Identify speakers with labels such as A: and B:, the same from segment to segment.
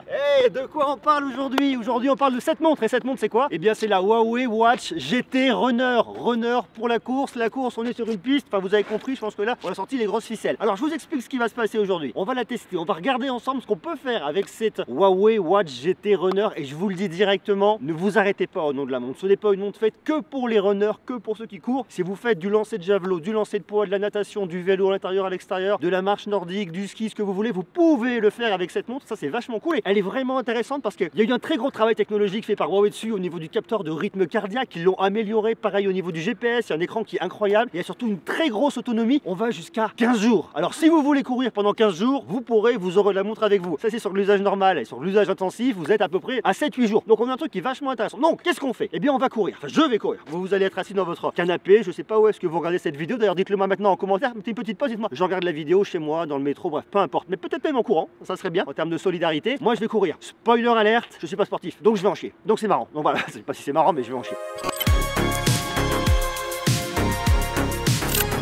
A: Hey, de quoi on parle aujourd'hui? Aujourd'hui on parle de cette montre, et cette montre c'est quoi? Eh bien c'est la Huawei Watch GT Runner. Runner pour la course, on est sur une piste, enfin vous avez compris, je pense que là on a sorti les grosses ficelles. Alors je vous explique ce qui va se passer aujourd'hui. On va la tester, on va regarder ensemble ce qu'on peut faire avec cette Huawei Watch GT Runner, et je vous le dis directement, ne vous arrêtez pas au nom de la montre. Ce n'est pas une montre faite que pour les runners, que pour ceux qui courent. Si vous faites du lancer de javelot, du lancer de poids, de la natation, du vélo à l'intérieur, à l'extérieur, de la marche nordique, du ski, ce que vous voulez, vous pouvez le faire avec cette montre. Ça c'est vachement cool, et elle est vraiment intéressante parce qu'il y a eu un très gros travail technologique fait par Huawei dessus au niveau du capteur de rythme cardiaque. Ils l'ont amélioré, pareil au niveau du GPS, il y a un écran qui est incroyable, il y a surtout une très grosse autonomie, on va jusqu'à 15 jours. Alors si vous voulez courir pendant 15 jours, vous aurez la montre avec vous. Ça c'est sur l'usage normal, et sur l'usage intensif, vous êtes à peu près à 7-8 jours. Donc on a un truc qui est vachement intéressant. Donc qu'est-ce qu'on fait? Eh bien on va courir, enfin je vais courir. Vous allez être assis dans votre canapé, je sais pas où est-ce que vous regardez cette vidéo, d'ailleurs dites-le moi maintenant en commentaire, mettez une petite pause, dites-moi. Je regarde la vidéo chez moi, dans le métro, bref, peu importe, mais peut-être même en courant, ça serait bien en termes de solidarité. Moi je vais courir. Spoiler alerte, je suis pas sportif, donc je vais en chier. Donc c'est marrant. Donc voilà, je sais pas si c'est marrant, mais je vais en chier.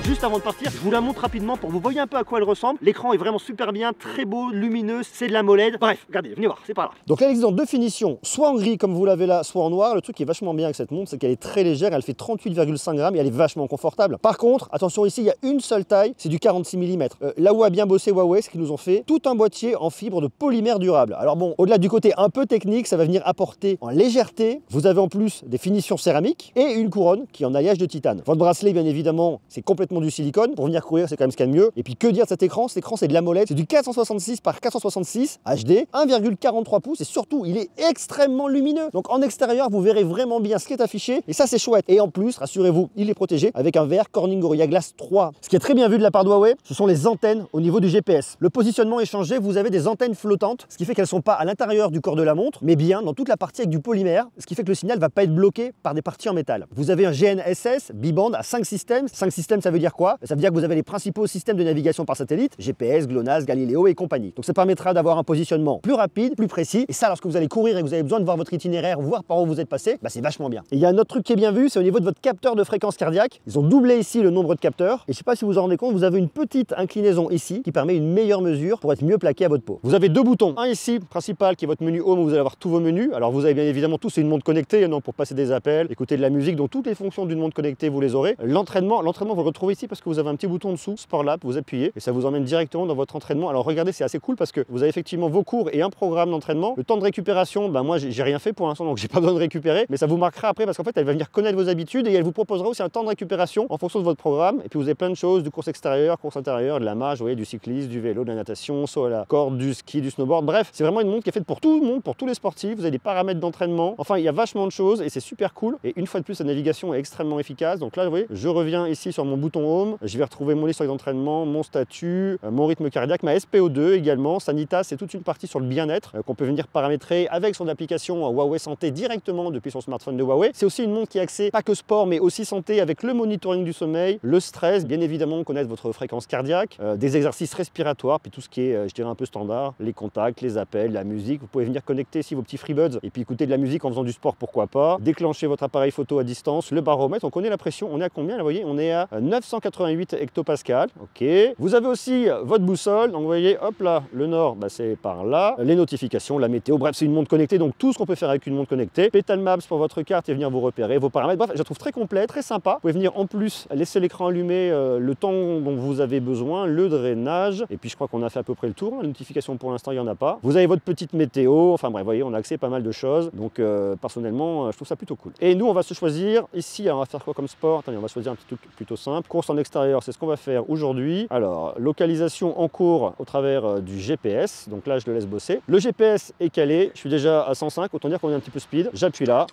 A: Juste avant de partir, je vous la montre rapidement pour que vous voyez un peu à quoi elle ressemble. L'écran est vraiment super bien, très beau, lumineux, c'est de la MOLED. Bref, regardez, venez voir, c'est par là. Donc elle existe dans deux finitions, soit en gris comme vous l'avez là, soit en noir. Le truc qui est vachement bien avec cette montre, c'est qu'elle est très légère, elle fait 38,5 grammes et elle est vachement confortable. Par contre, attention ici, il y a une seule taille, c'est du 46 mm. Là où a bien bossé Huawei, c'est qu'ils nous ont fait tout un boîtier en fibre de polymère durable. Alors bon, au-delà du côté un peu technique, ça va venir apporter en légèreté. Vous avez en plus des finitions céramiques et une couronne qui est en alliage de titane. Votre bracelet, bien évidemment, c'est complètement du silicone. Pour venir courir, c'est quand même ce qu'il y a de mieux. Et puis que dire de cet écran? Cet écran, c'est de l'AMOLED, c'est du 466 par 466 HD, 1,43 pouces, et surtout, il est extrêmement lumineux. Donc en extérieur, vous verrez vraiment bien ce qui est affiché, et ça c'est chouette. Et en plus, rassurez-vous, il est protégé avec un verre Corning Gorilla Glass 3. Ce qui est très bien vu de la part de Huawei, ce sont les antennes au niveau du GPS. Le positionnement est changé, vous avez des antennes flottantes, ce qui fait qu'elles ne sont pas à l'intérieur du corps de la montre, mais bien dans toute la partie avec du polymère, ce qui fait que le signal ne va pas être bloqué par des parties en métal. Vous avez un GNSS biband à 5 systèmes. 5 systèmes, ça veut dire quoi? Ça veut dire que vous avez les principaux systèmes de navigation par satellite, GPS, GLONASS, Galileo et compagnie. Donc ça permettra d'avoir un positionnement plus rapide, plus précis, et ça lorsque vous allez courir et que vous avez besoin de voir votre itinéraire, voir par où vous êtes passé, bah, c'est vachement bien. Et il y a un autre truc qui est bien vu, c'est au niveau de votre capteur de fréquence cardiaque. Ils ont doublé ici le nombre de capteurs, et je sais pas si vous vous en rendez compte, vous avez une petite inclinaison ici qui permet une meilleure mesure pour être mieux plaqué à votre peau. Vous avez deux boutons, un ici principal qui est votre menu home où vous allez avoir tous vos menus. Alors vous avez bien évidemment tous, c'est une montre connectée, non, pour passer des appels, écouter de la musique, donc toutes les fonctions d'une montre connectée vous les aurez. L'entraînement vous le retrouvez ici parce que vous avez un petit bouton dessous, Sport Lab, vous appuyez et ça vous emmène directement dans votre entraînement. Alors regardez, c'est assez cool parce que vous avez effectivement vos cours et un programme d'entraînement. Le temps de récupération, ben moi j'ai rien fait pour l'instant, donc j'ai pas besoin de récupérer, mais ça vous marquera après parce qu'en fait elle va venir connaître vos habitudes et elle vous proposera aussi un temps de récupération en fonction de votre programme. Et puis vous avez plein de choses, du course extérieure, course intérieure, de la marche, vous voyez, du cyclisme, du vélo, de la natation, saut à la corde, du ski, du snowboard. Bref, c'est vraiment une montre qui est faite pour tout le monde, pour tous les sportifs. Vous avez des paramètres d'entraînement. Enfin, il y a vachement de choses et c'est super cool. Et une fois de plus, la navigation est extrêmement efficace. Donc là, vous voyez, je reviens ici sur mon bouton home. Je vais retrouver mon historique d'entraînement, mon statut, mon rythme cardiaque, ma SPO2 également. Sanitas, c'est toute une partie sur le bien-être qu'on peut venir paramétrer avec son application Huawei Santé directement depuis son smartphone de Huawei. C'est aussi une montre qui est axée pas que sport, mais aussi santé avec le monitoring du sommeil, le stress, bien évidemment connaître votre fréquence cardiaque, des exercices respiratoires, puis tout ce qui est, je dirais, un peu standard, les contacts, les appels, la musique. Vous pouvez venir connecter ici vos petits FreeBuds et puis écouter de la musique en faisant du sport, pourquoi pas. Déclencher votre appareil photo à distance, le baromètre, on connaît la pression, on est à combien là, vous voyez, on est à 988 hectopascales, ok. Vous avez aussi votre boussole, donc vous voyez, hop là, le nord, bah, c'est par là, les notifications, la météo, bref, c'est une montre connectée, donc tout ce qu'on peut faire avec une montre connectée. Petal Maps pour votre carte et venir vous repérer, vos paramètres, bref, je la trouve très complète, très sympa. Vous pouvez venir en plus laisser l'écran allumé le temps dont vous avez besoin, le drainage, et puis je crois qu'on a fait à peu près le tour, la notification pour l'instant il n'y en a pas. Vous avez votre petite météo, enfin bref, vous voyez, on a accès à pas mal de choses, donc personnellement, je trouve ça plutôt cool. Et nous, on va se choisir ici, on va faire quoi comme sport? Attendez, on va choisir un petit truc plutôt simple. Course en extérieur, c'est ce qu'on va faire aujourd'hui. Alors, localisation en cours au travers du GPS, donc là je le laisse bosser. Le GPS est calé, je suis déjà à 105, autant dire qu'on est un petit peu speed. J'appuie là.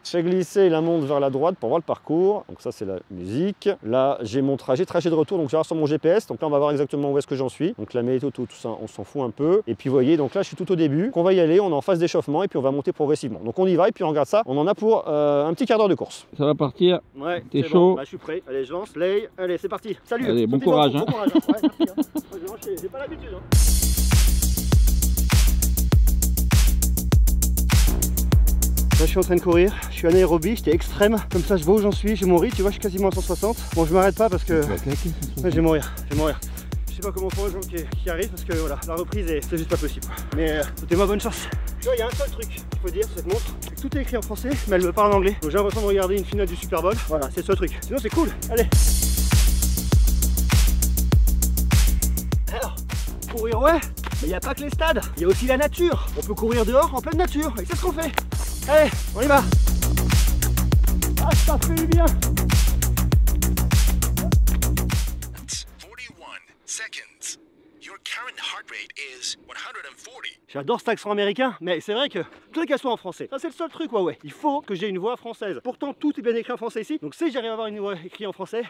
A: Je fais glisser la montre vers la droite pour voir le parcours. Donc ça c'est la musique. Là j'ai mon trajet de retour, donc je vais sur mon GPS. Donc là on va voir exactement où est-ce que j'en suis. Donc la météo, tout ça, on s'en fout un peu. Et puis vous voyez, donc là je suis tout au début. On va y aller, on est en phase d'échauffement et puis on va monter progressivement. Donc on y va et puis on regarde ça. On en a pour un petit quart d'heure de course.
B: Ça va partir.
A: Ouais,
B: t'es chaud.
A: Bon. Bah, je suis prêt. Allez, je lance. Play. Allez, c'est parti. Salut.
B: Allez, bon courage.
A: Bon courage. Ouais, merci, hein. J'ai pas l'habitude. Hein. Là je suis en train de courir, je suis anaérobie, j'étais extrême, comme ça je vois où j'en suis, j'ai mon rythme, tu vois, je suis quasiment à 160. Bon je m'arrête pas parce que ouais, je vais mourir, sais pas comment font les gens qui arrivent parce que voilà, la reprise c'est juste pas possible. Mais écoutez-moi, bonne chance. Tu vois, il y a un seul truc qu'il faut dire sur cette montre, c'est que tout est écrit en français, mais elle me parle en anglais. Donc j'ai l'impression de regarder une finale du Super Bowl. Voilà, c'est le seul truc. Sinon c'est cool. Allez. Alors, courir ouais, mais il n'y a pas que les stades, il y a aussi la nature. On peut courir dehors en pleine nature, et c'est ce qu'on fait. Allez, on y va. Ah, ça fait du bien.
B: 41 seconds. Your current heart rate is 140.
A: J'adore cet accent américain, mais c'est vrai que tout est qu'elle soit en français. Ça c'est le seul truc, ouais. Il faut que j'ai une voix française. Pourtant tout est bien écrit en français ici. Donc si j'arrive à avoir une voix écrite en français,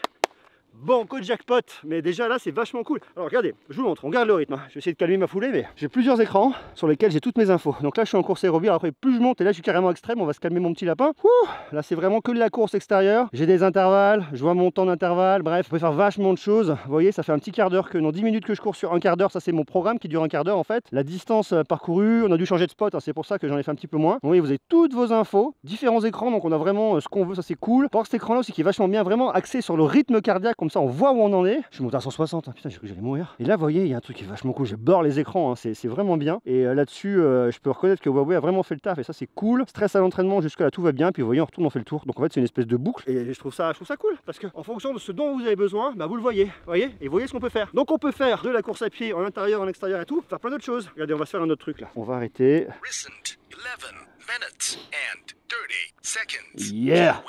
A: bon, code jackpot, mais déjà là c'est vachement cool. Alors regardez, je vous montre, on garde le rythme. Je vais essayer de calmer ma foulée, mais j'ai plusieurs écrans sur lesquels j'ai toutes mes infos. Donc là je suis en course aérobie, après plus je monte et là je suis carrément extrême, on va se calmer mon petit lapin. Ouh, là c'est vraiment que de la course extérieure. J'ai des intervalles, je vois mon temps d'intervalle, bref, on peut faire vachement de choses. Vous voyez, ça fait un petit quart d'heure que dans 10 minutes que je cours sur un quart d'heure, ça c'est mon programme qui dure un quart d'heure en fait. La distance parcourue, on a dû changer de spot, hein, c'est pour ça que j'en ai fait un petit peu moins. Vous voyez, vous avez toutes vos infos, différents écrans, donc on a vraiment ce qu'on veut, ça c'est cool. Par cet écran là aussi qui est vachement bien, vraiment axé sur le rythme cardiaque, comme ça on voit où on en est. Je suis monté à 160, hein. Putain, j'ai cru que j'allais mourir. Et là, vous voyez, il y a un truc qui est vachement cool. Je beurre les écrans, hein. C'est vraiment bien. Et là-dessus, je peux reconnaître que Huawei a vraiment fait le taf. Et ça, c'est cool. Stress à l'entraînement, jusque là, tout va bien. Puis vous voyez, on retourne, on fait le tour. Donc en fait, c'est une espèce de boucle. Et je trouve ça cool. Parce que en fonction de ce dont vous avez besoin, bah, vous le voyez. Vous voyez, et vous voyez ce qu'on peut faire. Donc on peut faire de la course à pied en intérieur, en extérieur et tout. Faire plein d'autres choses. Regardez, on va se faire un autre truc là. On va arrêter.
B: Recent 11 minutes and 30 seconds.
A: Yeah.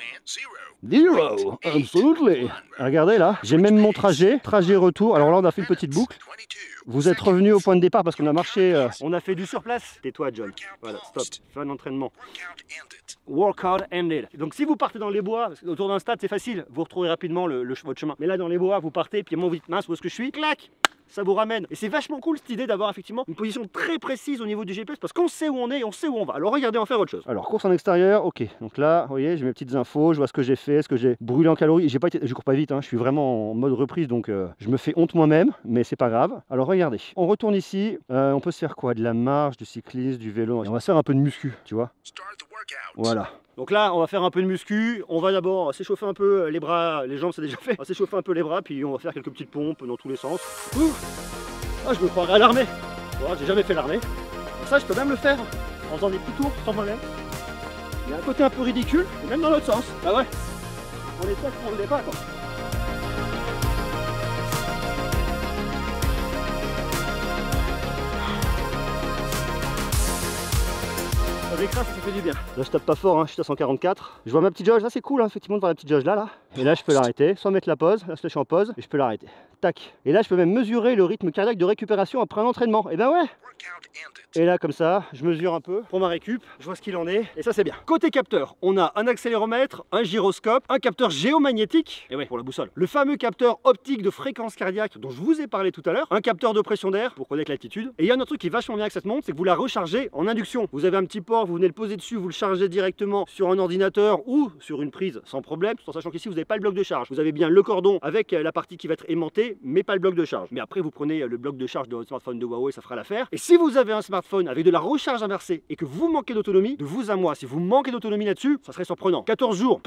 A: Zero, absolutely. Regardez là, j'ai même mon trajet retour. Alors là, on a fait une petite boucle. Vous êtes revenu au point de départ parce qu'on a marché, on a fait du surplace. Tais-toi, John. Voilà, stop. Fais un entraînement. Workout ended. Donc si vous partez dans les bois, parce que autour d'un stade c'est facile, vous retrouvez rapidement votre chemin. Mais là dans les bois, vous partez, puis vous dites mince, où est-ce que je suis? Clac, ça vous ramène. Et c'est vachement cool cette idée d'avoir effectivement une position très précise au niveau du GPS parce qu'on sait où on est et on sait où on va. Alors regardez, on va faire autre chose. Alors course en extérieur, ok. Donc là, vous voyez, j'ai mes petites infos, je vois ce que j'ai fait, ce que j'ai brûlé en calories. Je cours pas vite, hein, je suis vraiment en mode reprise, donc je me fais honte moi-même, mais c'est pas grave. Alors regardez, on retourne ici. On peut se faire quoi? De la marche, du cyclisme, du vélo. Et on va se faire un peu de muscu, tu vois. Voilà. Donc là, on va faire un peu de muscu. On va d'abord s'échauffer un peu les bras, les jambes, c'est déjà fait. On va s'échauffer un peu les bras, puis on va faire quelques petites pompes dans tous les sens. Ouh, ah, je me croirais à l'armée. Bon, j'ai jamais fait l'armée. Ça, je peux même le faire en faisant des petits tours sans problème. Il y a un côté un peu ridicule, et même dans l'autre sens. Bah ouais, on est sûr qu'on ne l'est pas, quoi. L'écrase, ça fait du bien. Là je tape pas fort, hein, je suis à 144. Je vois ma petite jauge, là c'est cool, hein, effectivement de voir la petite jauge là. Et là je peux l'arrêter, sans mettre la pause. Là je suis en pause et je peux l'arrêter. Tac. Et là je peux même mesurer le rythme cardiaque de récupération après un entraînement. Et ben ouais. Et là comme ça, je mesure un peu pour ma récup, je vois ce qu'il en est. Et ça c'est bien. Côté capteur, on a un accéléromètre, un gyroscope, un capteur géomagnétique. Et ouais, pour la boussole. Le fameux capteur optique de fréquence cardiaque dont je vous ai parlé tout à l'heure. Un capteur de pression d'air pour connaître l'altitude. Et il y a un autre truc qui est vachement bien avec cette montre, c'est que vous la rechargez en induction. Vous avez un petit port, vous venez le poser dessus, vous le chargez directement sur un ordinateur ou sur une prise sans problème, tout en sachant qu'ici vous n'avez pas le bloc de charge. Vous avez bien le cordon avec la partie qui va être aimantée, mais pas le bloc de charge. Mais après vous prenez le bloc de charge de votre smartphone de Huawei, ça fera l'affaire. Et si vous avez un smartphone avec de la recharge inversée et que vous manquez d'autonomie, de vous à moi, si vous manquez d'autonomie là-dessus, ça serait surprenant. 14 jours,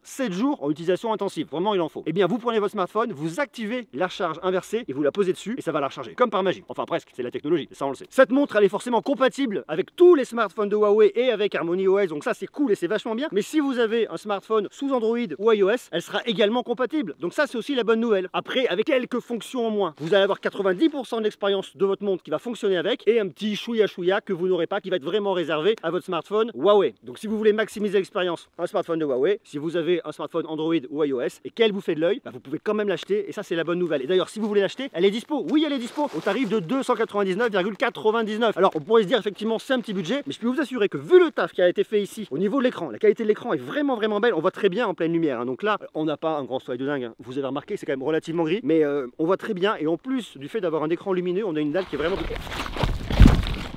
A: 7 jours en utilisation intensive, vraiment il en faut. Et bien vous prenez votre smartphone, vous activez la charge inversée et vous la posez dessus et ça va la recharger, comme par magie. Enfin presque, c'est la technologie, ça on le sait. Cette montre elle est forcément compatible avec tous les smartphones de Huawei et avec Harmony OS, donc ça c'est cool et c'est vachement bien. Mais si vous avez un smartphone sous Android ou iOS, elle sera également compatible. Donc ça c'est aussi la bonne nouvelle. Après, avec quelques fonctions en moins, vous allez avoir 90% de l'expérience de votre montre qui va fonctionner avec et un petit chouïa que vous n'aurez pas, qui va être vraiment réservé à votre smartphone Huawei. Donc si vous voulez maximiser l'expérience, un smartphone de Huawei, si vous avez un smartphone Android ou iOS et qu'elle vous fait de l'œil, bah vous pouvez quand même l'acheter et ça c'est la bonne nouvelle. Et d'ailleurs si vous voulez l'acheter, elle est dispo. Oui, elle est dispo au tarif de 299,99. Alors on pourrait se dire effectivement c'est un petit budget, mais je peux vous assurer que vu le taf qui a été fait ici au niveau de l'écran, la qualité de l'écran est vraiment belle. On voit très bien en pleine lumière, hein. Donc là on n'a pas un grand soleil de dingue, hein. Vous avez remarqué c'est quand même relativement gris, mais on voit très bien et en plus du fait d'avoir un écran lumineux, on a une dalle qui est vraiment...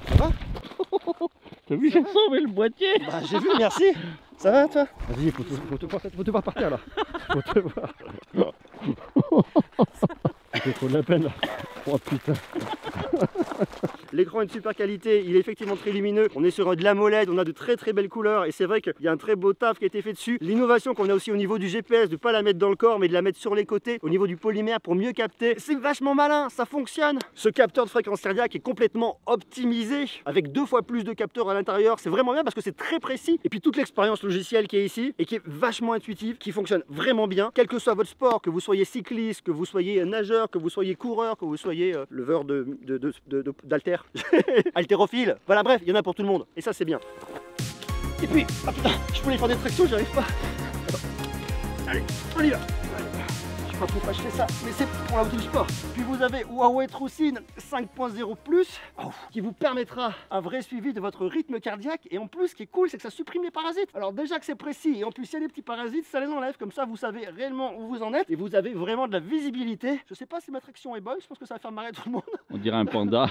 A: Ça va? T'as vu, j'ai sauvé le boîtier. Bah j'ai vu, merci. Ça va toi? Vas-y, faut te voir par terre là. Faut te voir. C'était trop de la peine là. Oh putain. L'écran est de super qualité, il est effectivement très lumineux. On est sur de l'AMOLED, on a de très belles couleurs et c'est vrai qu'il y a un très beau taf qui a été fait dessus. L'innovation qu'on a aussi au niveau du GPS, de pas la mettre dans le corps mais de la mettre sur les côtés, au niveau du polymère pour mieux capter, c'est vachement malin, ça fonctionne. Ce capteur de fréquence cardiaque est complètement optimisé avec 2 fois plus de capteurs à l'intérieur. C'est vraiment bien parce que c'est très précis. Et puis toute l'expérience logicielle qui est ici et qui est vachement intuitive, qui fonctionne vraiment bien, quel que soit votre sport, que vous soyez cycliste, que vous soyez nageur, que vous soyez coureur, que vous soyez leveur d'haltères, haltérophile. Voilà, bref, il y en a pour tout le monde. Et ça, c'est bien. Et puis, ah putain, je voulais faire des tractions, j'y arrive pas. Attends. Allez, on y va. Je sais pas pourquoi je fais ça, mais c'est pour la route du sport. Puis vous avez Huawei TrueSyn 5.0 Plus, qui vous permettra un vrai suivi de votre rythme cardiaque. Et en plus, ce qui est cool, c'est que ça supprime les parasites. Alors déjà que c'est précis, et en plus, il y a des petits parasites, ça les enlève. Comme ça, vous savez réellement où vous en êtes. Et vous avez vraiment de la visibilité. Je sais pas si ma traction est bonne, je pense que ça va faire marrer tout le monde.
C: On dirait un panda.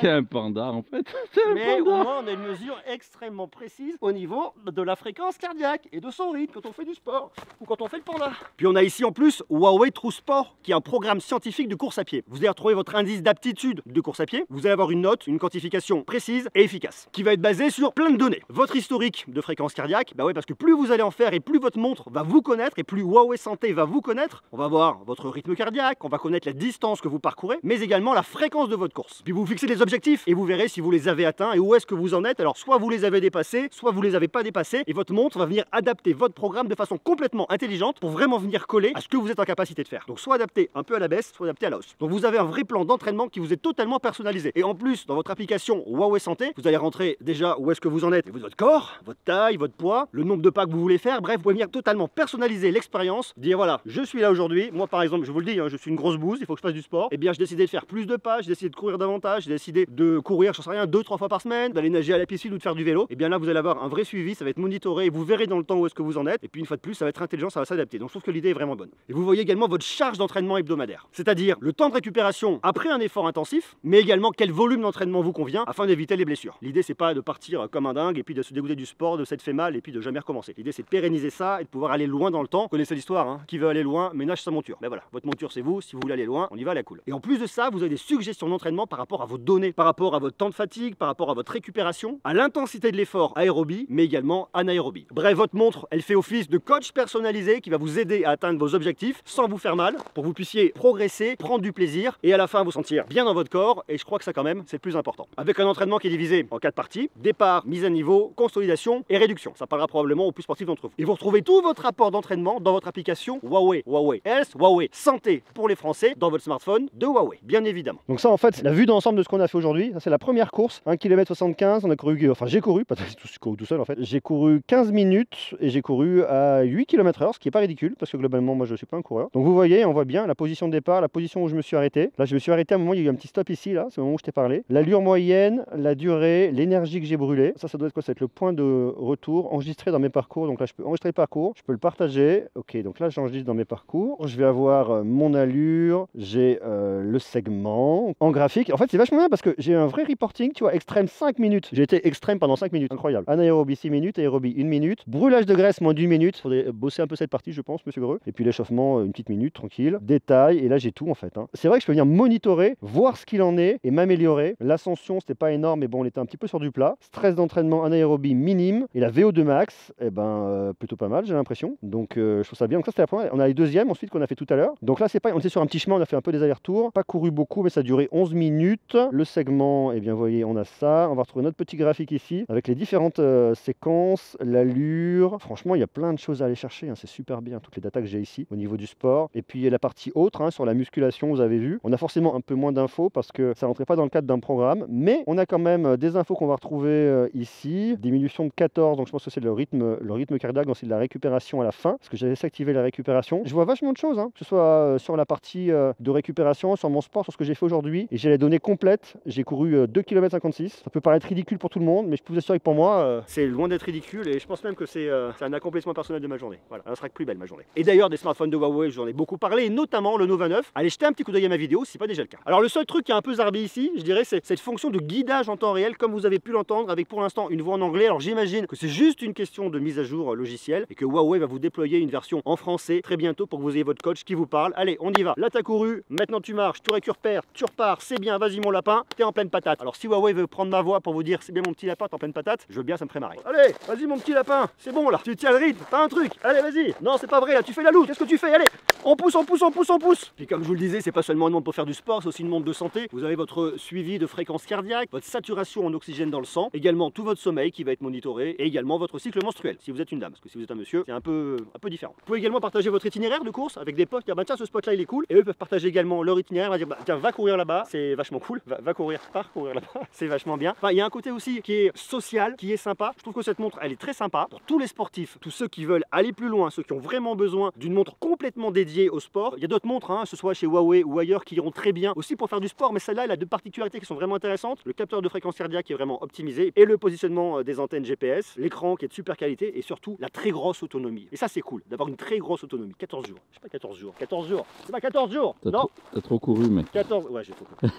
C: C'est un panda en fait.
A: Mais au moins on a une mesure extrêmement précise au niveau de la fréquence cardiaque et de son rythme quand on fait du sport ou quand on fait le panda. Puis on a ici en plus Huawei TrueSport qui est un programme scientifique de course à pied. Vous allez retrouver votre indice d'aptitude de course à pied. Vous allez avoir une note, une quantification précise et efficace qui va être basée sur plein de données. Votre historique de fréquence cardiaque, bah ouais, parce que plus vous allez en faire et plus votre montre va vous connaître et plus Huawei Santé va vous connaître. On va voir votre rythme cardiaque, on va connaître la distance que vous parcourez, mais également la fréquence de votre course. Puis vous fixez des objectifs et vous verrez si vous les avez atteints et où est-ce que vous en êtes. Alors soit vous les avez dépassés, soit vous les avez pas dépassés et votre montre va venir adapter votre programme de façon complètement intelligente pour vraiment venir coller à ce que vous êtes en capacité de faire. Donc soit adapté un peu à la baisse, soit adapté à la hausse. Donc vous avez un vrai plan d'entraînement qui vous est totalement personnalisé. Et en plus, dans votre application Huawei Santé, vous allez rentrer déjà où est-ce que vous en êtes, votre corps, votre taille, votre poids, le nombre de pas que vous voulez faire. Bref, vous pouvez venir totalement personnaliser l'expérience, dire voilà, je suis là aujourd'hui. Moi par exemple, je vous le dis, hein, je suis une grosse bouse, il faut que je fasse du sport. Et bien, je décidé de faire plus de pas, j'ai décidé de courir davantage, j'ai décidé de courir, je sais rien, 2-3 fois par semaine, d'aller nager à la piscine ou de faire du vélo. Et bien là, vous allez avoir un vrai suivi, ça va être monitoré et vous verrez dans le temps où est-ce que vous en êtes. Et puis une fois de plus, ça va être intelligent, ça va s'adapter. Donc je trouve que l'idée est vraiment bonne. Et vous voyez également votre charge d'entraînement hebdomadaire, c'est-à-dire le temps de récupération après un effort intensif, mais également quel volume d'entraînement vous convient afin d'éviter les blessures. L'idée c'est pas de partir comme un dingue et puis de se dégoûter du sport, de s'être fait mal et puis de jamais recommencer. L'idée c'est de pérenniser ça et de pouvoir aller loin dans le temps. Vous connaissez l'histoire, hein, qui veut aller loin ménage sa monture. Mais voilà, votre monture c'est vous, si vous voulez aller loin, on y va à la cool. Et en plus de ça, vous avez des suggestions d'entraînement par rapport à vos données, par rapport à votre temps de fatigue, par rapport à votre récupération, à l'intensité de l'effort aérobie, mais également anaérobie. Bref, votre montre, elle fait office de coach personnalisé qui va vous aider à atteindre vos objectifs sans vous faire mal, pour que vous puissiez progresser, prendre du plaisir et à la fin vous sentir bien dans votre corps. Et je crois que ça quand même, c'est le plus important. Avec un entraînement qui est divisé en 4 parties: départ, mise à niveau, consolidation et réduction. Ça parlera probablement aux plus sportifs d'entre vous. Et vous retrouvez tout votre rapport d'entraînement dans votre application Huawei, Huawei Health, Huawei Santé pour les Français, dans votre smartphone de Huawei, bien évidemment. Donc ça en fait, la vue d'ensemble de ce qu'on a fait aujourd'hui, c'est la première course, 1 km 75, on a couru, enfin j'ai couru, pas tout seul en fait, j'ai couru 15 minutes et j'ai couru à 8 km/h, ce qui est pas ridicule parce que globalement moi je suis pas un coureur. Donc vous voyez, on voit bien la position de départ, la position où je me suis arrêté. Là je me suis arrêté à un moment, il y a eu un petit stop ici, là, c'est le moment où je t'ai parlé. L'allure moyenne, la durée, l'énergie que j'ai brûlée, ça doit être quoi? Ça va être le point de retour enregistré dans mes parcours. Donc là je peux enregistrer le parcours, je peux le partager. Ok, donc là j'enregistre dans mes parcours, je vais avoir mon allure, j'ai le segment en graphique. En fait c'est vachement bien parce que j'ai un vrai reporting, tu vois, extrême 5 minutes. J'ai été extrême pendant 5 minutes, incroyable. Anaérobie 6 minutes, aérobie 1 minute, brûlage de graisse moins d'1 minute. Faudrait bosser un peu cette partie je pense, monsieur Greux. Et puis l'échauffement, une petite minute, tranquille. Détail, et là j'ai tout en fait. Hein. C'est vrai que je peux venir monitorer, voir ce qu'il en est et m'améliorer. L'ascension c'était pas énorme, mais bon on était un petit peu sur du plat. Stress d'entraînement anaérobie minime et la VO2 max, eh ben plutôt pas mal j'ai l'impression. Donc je trouve ça bien. Donc ça c'était la première. On a les deuxièmes ensuite qu'on a fait tout à l'heure. Donc là c'est pas, on était sur un petit chemin, on a fait un peu des allers-retours, pas couru beaucoup mais ça a duré 11 minutes. Le segment, eh bien vous voyez on a ça. On va retrouver notre petit graphique ici avec les différentes séquences, l'allure. Franchement il y a plein de choses à aller chercher, hein. C'est super bien toutes les datas que j'ai ici au niveau du sport. Et puis la partie autre, hein, sur la musculation, vous avez vu, on a forcément un peu moins d'infos parce que ça rentrait pas dans le cadre d'un programme, mais on a quand même des infos qu'on va retrouver ici. Diminution de 14, donc je pense que c'est le rythme cardiaque, donc c'est de la récupération à la fin, parce que j'avais activé la récupération. Je vois vachement de choses, hein, que ce soit sur la partie de récupération, sur mon sport, sur ce que j'ai fait aujourd'hui, et j'ai les données complètes. J'ai couru 2 km 56. Ça peut paraître ridicule pour tout le monde, mais je peux vous assurer que pour moi, c'est loin d'être ridicule, et je pense même que c'est un accomplissement personnel de ma journée. Voilà, elle sera que plus belle ma journée. Et d'ailleurs, des smartphones de Huawei, j'en ai beaucoup parlé, et notamment le Nova 9. Allez jeter un petit coup d'œil à ma vidéo si ce n'est pas déjà le cas. Alors le seul truc qui est un peu zarbi ici, je dirais, c'est cette fonction de guidage en temps réel, comme vous avez pu l'entendre, avec pour l'instant une voix en anglais. Alors j'imagine que c'est juste une question de mise à jour logicielle et que Huawei va vous déployer une version en français très bientôt pour que vous ayez votre coach qui vous parle. Allez, on y va. Là t'as couru, maintenant tu marches, tu récupères, tu repars, c'est bien, vas-y mon lapin, t'es en pleine patate. Alors si Huawei veut prendre ma voix pour vous dire c'est bien mon petit lapin, t'es en pleine patate, je veux bien, ça me ferait marrer. Allez, vas-y mon petit lapin, c'est bon là, tu tiens le rythme, pas un truc. Allez, vas-y. Non, c'est pas vrai là, tu fais la louche. Qu'est-ce que tu fais? Allez, on pousse, on pousse, on pousse, on pousse. Puis comme je vous le disais, c'est pas seulement une montre pour faire du sport, c'est aussi une montre de santé. Vous avez votre suivi de fréquence cardiaque, votre saturation en oxygène dans le sang, également tout votre sommeil qui va être monitoré et également votre cycle menstruel si vous êtes une dame, parce que si vous êtes un monsieur, c'est un peu différent. Vous pouvez également partager votre itinéraire de course avec des potes, dire bah tiens, ce spot là il est cool, et eux peuvent partager également leur itinéraire, va dire bah tiens, va courir là-bas, c'est vachement cool, va courir, parcourir là-bas, c'est vachement bien. Enfin, il y a un côté aussi qui est social, qui est sympa. Je trouve que cette montre elle est très sympa pour tous les sportifs, tous ceux qui veulent aller plus loin, ceux qui ont vraiment besoin d'une montre complètement dédiée au sport. Il y a d'autres montres, hein, que ce soit chez Huawei ou ailleurs, qui iront très bien aussi pour faire du sport, mais celle-là elle a deux particularités qui sont vraiment intéressantes. Le capteur de fréquence cardiaque est vraiment optimisé et le positionnement des antennes GPS, l'écran qui est de super qualité et surtout la très grosse autonomie. Et ça c'est cool d'avoir une très grosse autonomie. 14 jours. Je sais pas 14 jours. 14 jours. C'est pas 14 jours. Non.
C: T'as trop couru mec.
A: 14. Ouais, j'ai trop couru.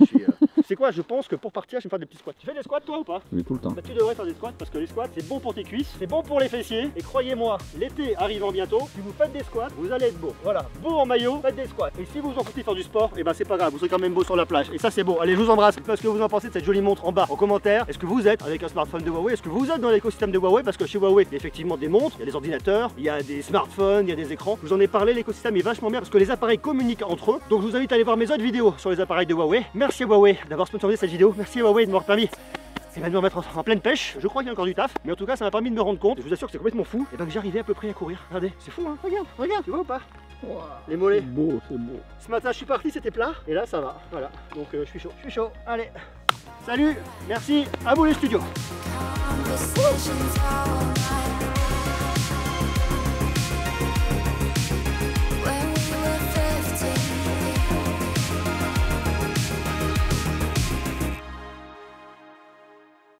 A: C'est quoi, je pense que pour partir, je vais me faire des petits squats. Tu fais des squats toi ou pas?
C: Oui, tout le temps.
A: Bah, tu devrais faire des squats parce que les squats c'est bon pour tes cuisses, c'est bon pour les fessiers. Et croyez-moi, l'été arrivant bientôt, si vous faites des squats, vous allez être beau. Voilà, beau en maillot, faites des squats. Et si vous en foutez faire du sport, et ben c'est pas grave, vous serez quand même beau sur la plage. Et ça c'est beau. Allez, je vous embrasse. Dites-moi ce que vous en pensez de cette jolie montre en bas en commentaire. Est-ce que vous êtes avec un smartphone de Huawei? Est-ce que vous êtes dans l'écosystème de Huawei? Parce que chez Huawei, il y a effectivement des montres, il y a des ordinateurs, il y a des smartphones, il y a des écrans. Je vous en ai parlé, l'écosystème est vachement bien parce que les appareils communiquent entre eux. Donc je vous invite à aller voir mes autres vidéos sur les appareils de Huawei. Merci à Huawei d'avoir sponsorisé cette vidéo. Merci à Huawei de m'avoir permis de me remettre en pleine pêche. Je crois qu'il y a encore du taf, mais en tout cas ça m'a permis de me rendre compte, et je vous assure que c'est complètement fou, et ben que j'arrivais à peu près à courir. Regardez, c'est fou hein, regarde, tu vois ou pas? Wow. Les mollets.
C: C'est beau, c'est beau.
A: Ce matin je suis parti, c'était plat, et là ça va, voilà. Donc je suis chaud, allez. Salut, merci, à vous les studios.